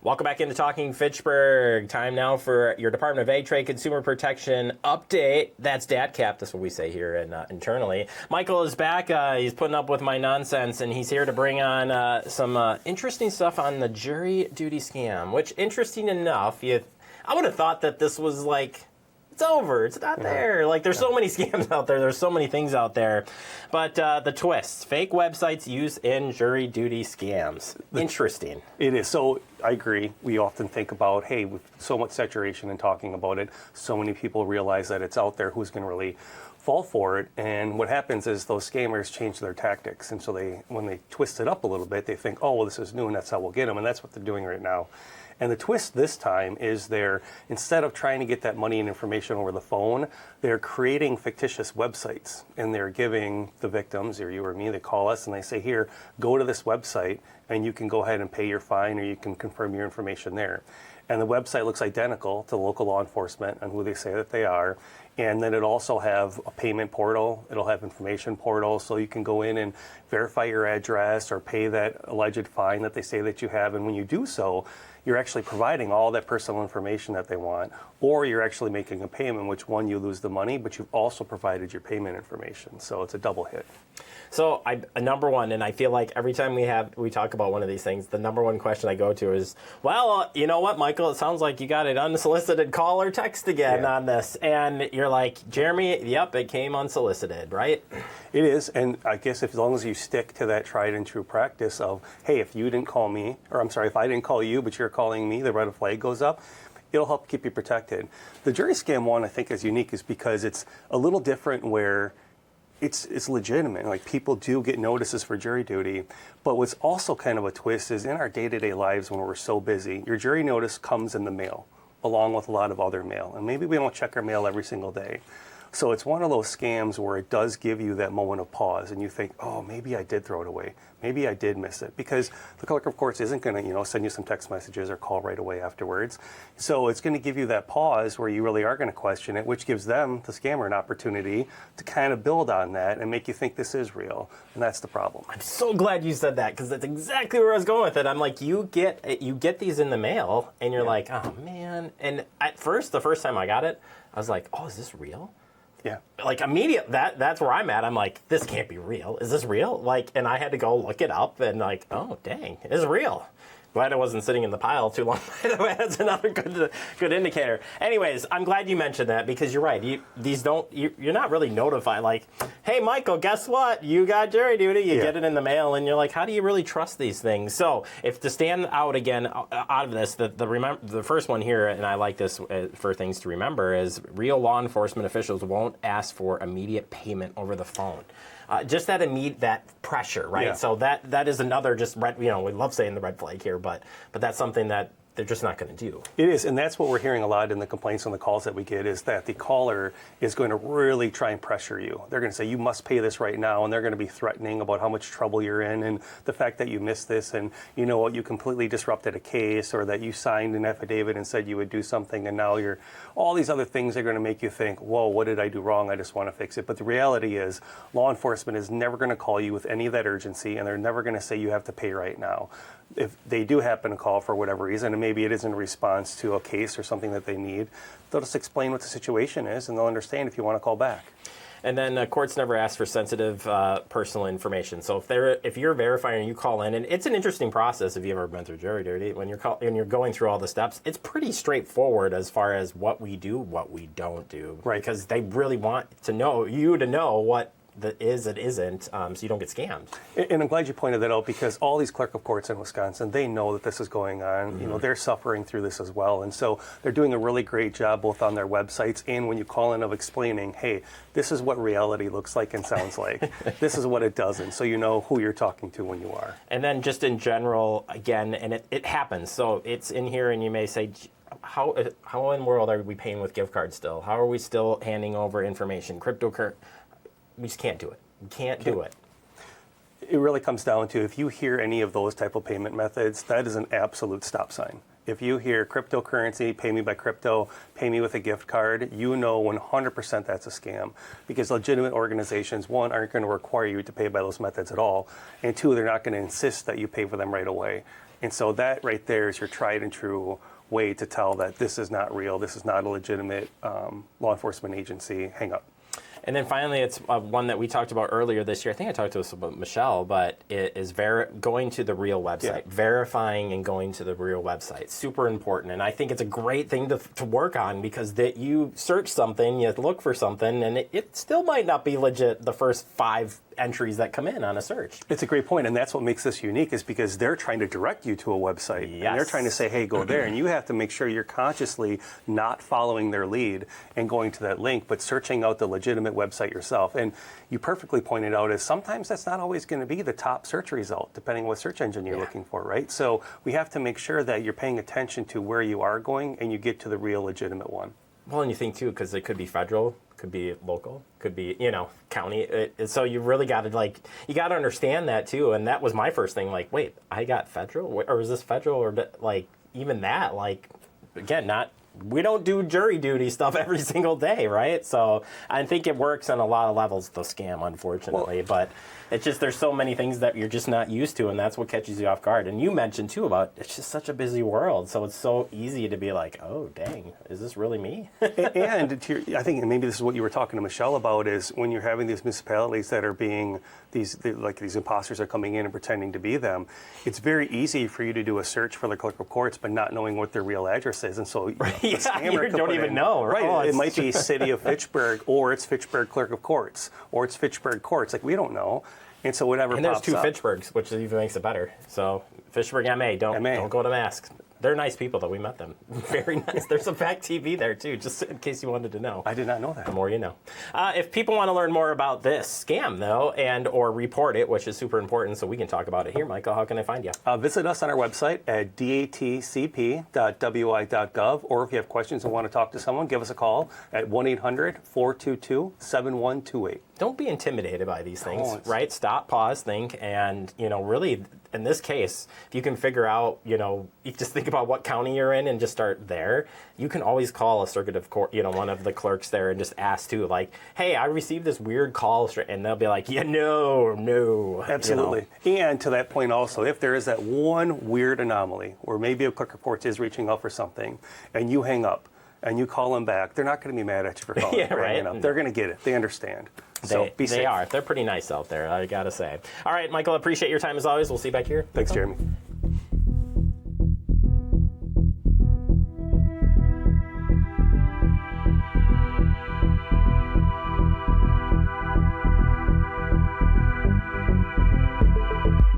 Welcome back into Talking Fitchburg. Time now for your Department of Ag Trade Consumer Protection update. That's DATCP. That's what we say here internally. Michael is back. He's putting up with my nonsense, and he's here to bring on some interesting stuff on the jury duty scam, which, interesting enough, I would have thought that this was like, it's over. It's not there. Like, there's so many scams out there. There's so many things out there. But the twists, fake websites used in jury duty scams. Interesting. It is. So I agree. We often think about, hey, with so much saturation and talking about it, so many people realize that it's out there. Who's going to really fall for it? And what happens is those scammers change their tactics. And so when they twist it up a little bit, they think, oh, well, this is new and that's how we'll get them. And that's what they're doing right now. And the twist this time is instead of trying to get that money and information over the phone, they're creating fictitious websites. And they're giving the victims, or you or me, they call us and they say, here, go to this website and you can go ahead and pay your fine or you can confirm your information there. And the website looks identical to local law enforcement and who they say that they are. And then it'll also have a payment portal. It'll have information portal, so you can go in and verify your address or pay that alleged fine that they say that you have. And when you do so, you're actually providing all that personal information that they want, or you're actually making a payment, which one, you lose the money, but you've also provided your payment information. So it's a double hit. So number one, and I feel like every time we talk about one of these things, the number one question I go to is, well, you know what, Michael, it sounds like you got an unsolicited call or text again on this. And you're like, Jeremy, yep, it came unsolicited, right? It is, and I guess as long as you stick to that tried and true practice of, hey, if you didn't call me, or I'm sorry, if I didn't call you, but you're calling me, the red flag goes up. It'll help keep you protected. The jury scam one, I think, is unique is because it's a little different where it's legitimate. Like, people do get notices for jury duty. But what's also kind of a twist is in our day-to-day lives when we're so busy, your jury notice comes in the mail along with a lot of other mail. And maybe we don't check our mail every single day. So it's one of those scams where it does give you that moment of pause and you think, oh, maybe I did throw it away. Maybe I did miss it, because the clerk of courts isn't going to, send you some text messages or call right away afterwards. So it's going to give you that pause where you really are going to question it, which gives them, the scammer, an opportunity to kind of build on that and make you think this is real. And that's the problem. I'm so glad you said that, because that's exactly where I was going with it. I'm like, you get these in the mail and you're like, oh man. And at first, the first time I got it, I was like, oh, is this real? Yeah. Like, immediate, that's where I'm at. I'm like, this can't be real. Is this real? Like, and I had to go look it up and like, oh, dang, it's real. Glad it wasn't sitting in the pile too long. By the way, that's another good indicator. Anyways, I'm glad you mentioned that, because you're right. You're not really notified. Like, hey, Michael, guess what? You got jury duty. You get it in the mail, and you're like, how do you really trust these things? So, if to stand out again out of this, the first one here, and I like this for things to remember, is real law enforcement officials won't ask for immediate payment over the phone. Just that pressure, right? Yeah. So that is another just red. We love saying the red flag here, but that's something that they're just not going to do. It is, and that's what we're hearing a lot in the complaints on the calls that we get, is that the caller is going to really try and pressure you. They're going to say, you must pay this right now, and they're going to be threatening about how much trouble you're in and the fact that you missed this, and you know what, you completely disrupted a case, or that you signed an affidavit and said you would do something, and now all these other things are going to make you think, whoa, what did I do wrong? I just want to fix it. But the reality is, law enforcement is never going to call you with any of that urgency, and they're never going to say you have to pay right now. If they do happen to call for whatever reason, and maybe it is in response to a case or something that they need, they'll just explain what the situation is, and they'll understand if you want to call back. And then courts never ask for sensitive personal information. So if you're verifying and you call in, and it's an interesting process if you've ever been through jury duty, when you're going through all the steps, it's pretty straightforward as far as what we do, what we don't do. Right. Because they really want to know what that is and isn't, so you don't get scammed. And I'm glad you pointed that out, because all these clerk of courts in Wisconsin, they know that this is going on. Mm-hmm. They're suffering through this as well. And so they're doing a really great job both on their websites and when you call in, of explaining, hey, this is what reality looks like and sounds like. This is what it doesn't, so you know who you're talking to when you are. And then just in general, again, and it happens. So it's in here and you may say, how in the world are we paying with gift cards still? How are we still handing over information? Cryptocurrency. We just can't do it. We can't do it. It really comes down to, if you hear any of those type of payment methods, that is an absolute stop sign. If you hear cryptocurrency, pay me by crypto, pay me with a gift card, you know 100% that's a scam, because legitimate organizations, one, aren't going to require you to pay by those methods at all, and two, they're not going to insist that you pay for them right away. And so that right there is your tried and true way to tell that this is not real, this is not a legitimate law enforcement agency. Hang up. And then finally, it's one that we talked about earlier this year. I think I talked to us about Michelle, but it is going to the real website, verifying and going to the real website. Super important. And I think it's a great thing to work on, because that you search something, you look for something, and it still might not be legit the first 5 entries that come in on a search. It's a great point, and that's what makes this unique, is because they're trying to direct you to a website. Yes. And they're trying to say, hey, go there, and you have to make sure you're consciously not following their lead and going to that link, but searching out the legitimate website yourself. And you perfectly pointed out is sometimes that's not always going to be the top search result, depending on what search engine you're looking for, right? So we have to make sure that you're paying attention to where you are going and you get to the real legitimate one. Well, and you think too, because it could be federal, could be local, could be, county. So you really got to you got to understand that too. And that was my first thing. Like, wait, I got federal, or is this federal, or even that? Again, we don't do jury duty stuff every single day, right? So I think it works on a lot of levels, the scam, unfortunately. But it's just there's so many things that you're just not used to, and that's what catches you off guard. And you mentioned too about it's just such a busy world, so it's so easy to be like, oh, dang, is this really me? And I think maybe this is what you were talking to Michelle about, is when you're having these municipalities that are being these imposters are coming in and pretending to be them. It's very easy for you to do a search for the clerk of courts, but not knowing what their real address is, and so you don't even know, right? Oh, it might be City of Fitchburg, or it's Fitchburg Clerk of Courts, or it's Fitchburg Courts. We don't know. And so whatever and there's pops 2 up. Fitchburgs, which even makes it better. So Fitchburg MA, don't go to Mask. They're nice people, though. We met them. Very nice. There's some Fact TV there, too, just in case you wanted to know. I did not know that. The more you know. If people want to learn more about this scam, though, or report it, which is super important, so we can talk about it here, Michael, how can I find you? Visit us on our website at datcp.wi.gov, or if you have questions and want to talk to someone, give us a call at 1-800-422-7128. Don't be intimidated by these things, right? Stop, pause, think, and, really, in this case, if you can figure out, you just think about what county you're in and just start there, you can always call a circuit of court, one of the clerks there, and just ask too, hey, I received this weird call, and they'll be like, no. Absolutely. And to that point also, if there is that one weird anomaly where maybe a clerk of courts is reaching out for something and you hang up and you call them back, they're not going to be mad at you for calling. Yeah, right. They're going to get it. They understand. So be safe. They are. They're pretty nice out there, I got to say. All right, Michael, appreciate your time as always. We'll see you back here. Thanks, Jeremy.